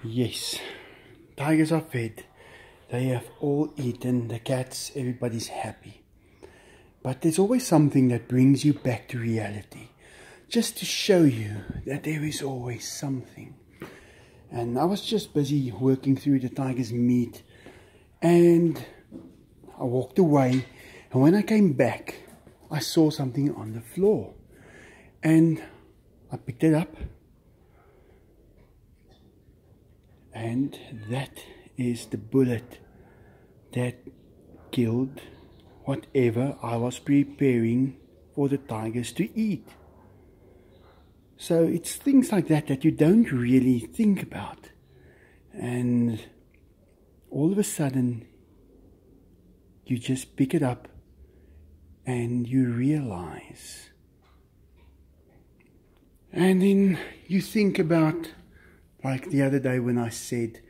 Yes, tigers are fed. They have all eaten, the cats, everybody's happy. But there's always something that brings you back to reality, just to show you that there is always something. And I was just busy working through the tiger's meat, and I walked away, and when I came back, I saw something on the floor, and I picked it up, and that is the bullet that killed whatever I was preparing for the tigers to eat. So it's things like that that you don't really think about, and all of a sudden you just pick it up and you realize, and then you think about, like the other day when I said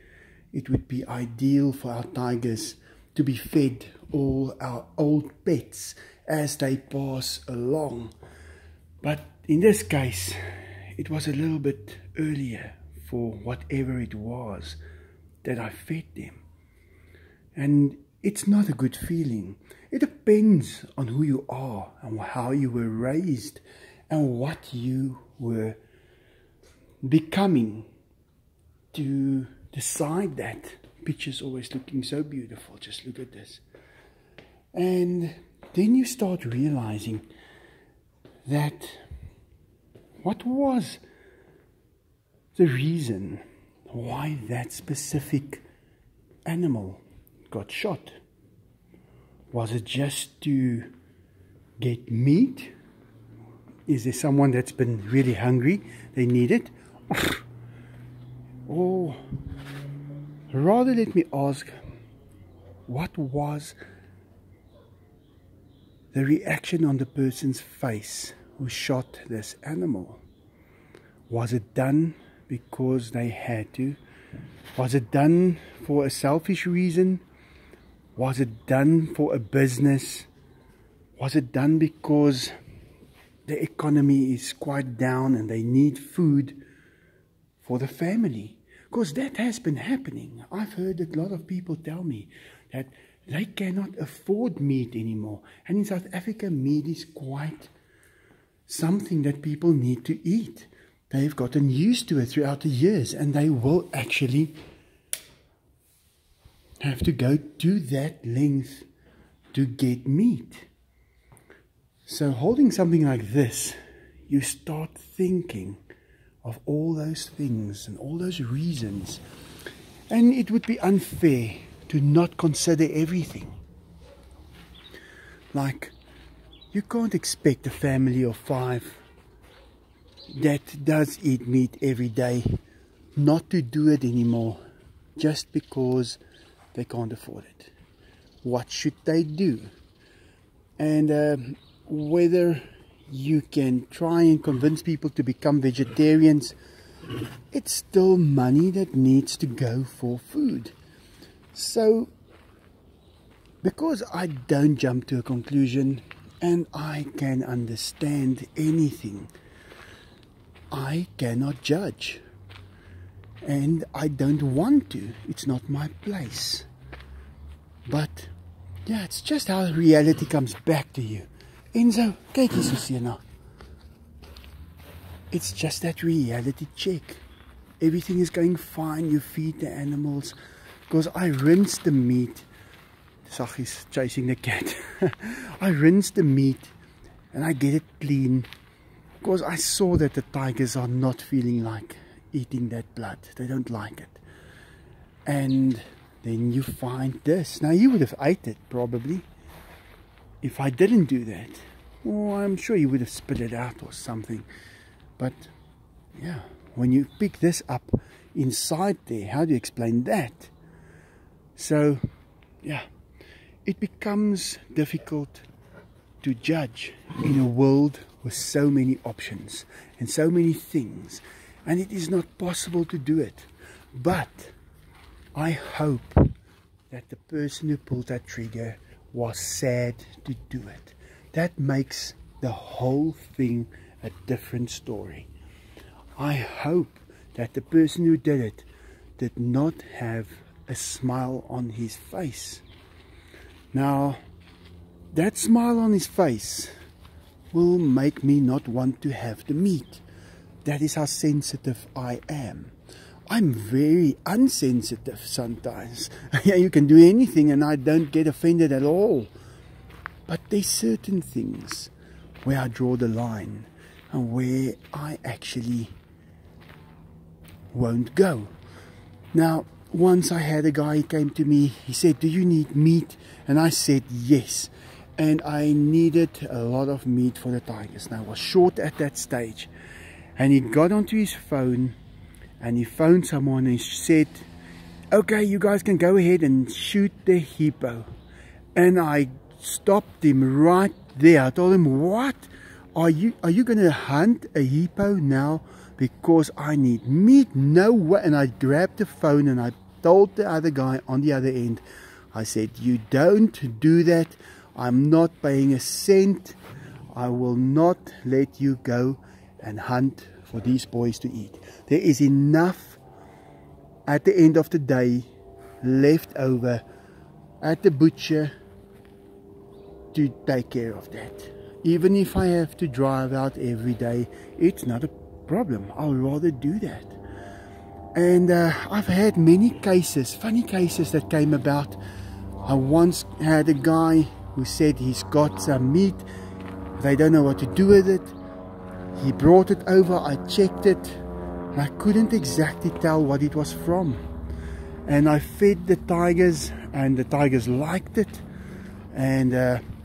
it would be ideal for our tigers to be fed all our old pets as they pass along. But in this case, it was a little bit earlier for whatever it was that I fed them. And it's not a good feeling. It depends on who you are and how you were raised and what you were becoming to decide that. Picture's always looking so beautiful. Just look at this. And then you start realizing that what was the reason why that specific animal got shot? Was it just to get meat? Is there someone that's been really hungry, they need it? Or rather, let me ask, what was the reaction on the person's face who shot this animal? Was it done because they had to? Was it done for a selfish reason? Was it done for a business? Was it done because the economy is quite down and they need food for the family? Because that has been happening. I've heard a lot of people tell me that they cannot afford meat anymore. And in South Africa, meat is quite something that people need to eat. They've gotten used to it throughout the years, and they will actually have to go to that length to get meat. So holding something like this, you start thinking of all those things and all those reasons, and it would be unfair to not consider everything. Like, you can't expect a family of 5 that does eat meat every day not to do it anymore just because they can't afford it. What should they do? And whether you can try and convince people to become vegetarians, it's still money that needs to go for food. So, because I don't jump to a conclusion and I can understand anything, I cannot judge. And I don't want to. It's not my place. But, yeah, it's just how reality comes back to you. Enzo, kyk hier so nou. It's just that reality check. Everything is going fine. You feed the animals. Because I rinse the meat. Saggies chasing the cat. I rinse the meat and I get it clean. Because I saw that the tigers are not feeling like eating that blood. They don't like it. And then you find this. Now you would have ate it probably. If I didn't do that, well, I'm sure you would have spit it out or something. But yeah, when you pick this up inside there, how do you explain that? So yeah, it becomes difficult to judge in a world with so many options and so many things, and it is not possible to do it. But I hope that the person who pulled that trigger was sad to do it. That makes the whole thing a different story. I hope that the person who did it did not have a smile on his face. Now, that smile on his face will make me not want to have the meat. That is how sensitive I am. I'm very unsensitive sometimes. Yeah, you can do anything and I don't get offended at all. But there's certain things where I draw the line and where I actually won't go. Now, once I had a guy, he came to me, he said, "Do you need meat?" And I said yes. And I needed a lot of meat for the tigers. Now I was short at that stage. And he got onto his phone and he phoned someone and he said, "Okay, you guys can go ahead and shoot the hippo." And I stopped him right there. I told him, "What? Are you going to hunt a hippo now because I need meat? No way." And I grabbed the phone and I told the other guy on the other end, I said, "You don't do that. I'm not paying a cent. I will not let you go and hunt for these boys to eat. There is enough at the end of the day left over at the butcher to take care of that. Even if I have to drive out every day, it's not a problem. I'll rather do that." And I've had many cases, funny cases that came about. I once had a guy who said he's got some meat, they don't know what to do with it. He brought it over, I checked it, and I couldn't exactly tell what it was from. And I fed the tigers, and the tigers liked it, and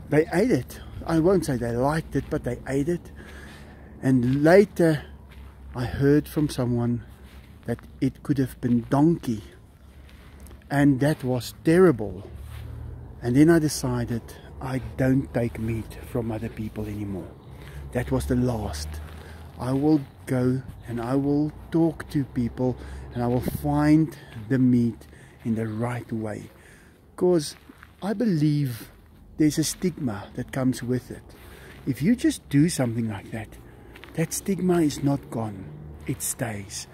they ate it. I won't say they liked it, but they ate it. And later I heard from someone that it could have been donkey, and that was terrible. And then I decided I don't take meat from other people anymore. That was the last. I will go and I will talk to people and I will find the meat in the right way. Because I believe there's a stigma that comes with it. If you just do something like that, that stigma is not gone. It stays.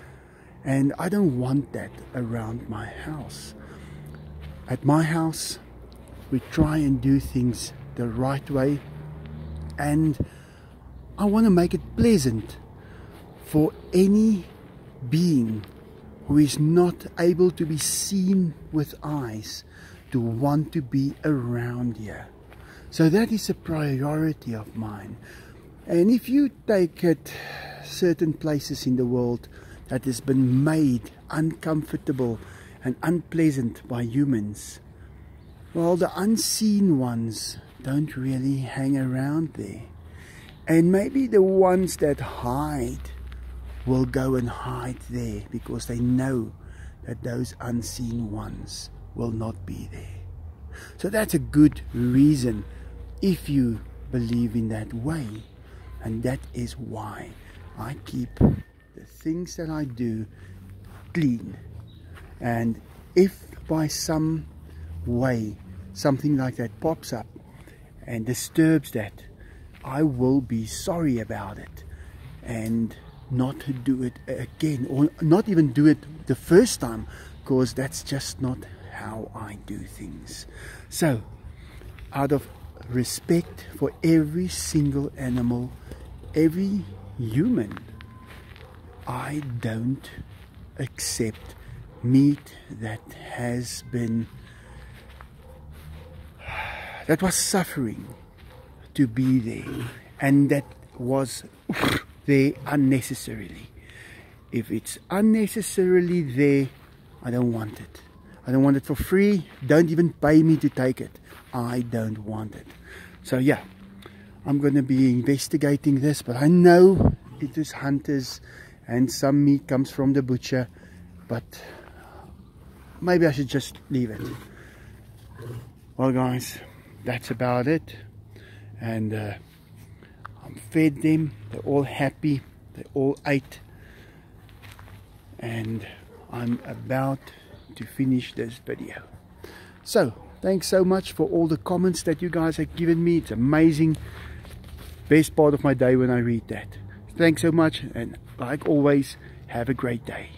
And I don't want that around my house. At my house, we try and do things the right way, and I want to make it pleasant for any being who is not able to be seen with eyes to want to be around here. So that is a priority of mine. And if you take it certain places in the world that has been made uncomfortable and unpleasant by humans, well, the unseen ones don't really hang around there. And maybe the ones that hide will go and hide there because they know that those unseen ones will not be there. So that's a good reason if you believe in that way. And that is why I keep the things that I do clean. And if by some way something like that pops up and disturbs that, I will be sorry about it and not do it again, or not even do it the first time, because that's just not how I do things. So out of respect for every single animal, every human, I don't accept meat that was suffering to be there, and that was there unnecessarily. If it's unnecessarily there, I don't want it. I don't want it for free. Don't even pay me to take it. I don't want it. So yeah, I'm going to be investigating this, but I know it is hunters and some meat comes from the butcher, but maybe I should just leave it. Well guys, that's about it. And I'm fed them, they're all happy, they all ate, and I'm about to finish this video. So thanks so much for all the comments that you guys have given me. It's amazing. Best part of my day when I read that. Thanks so much, and like always, have a great day.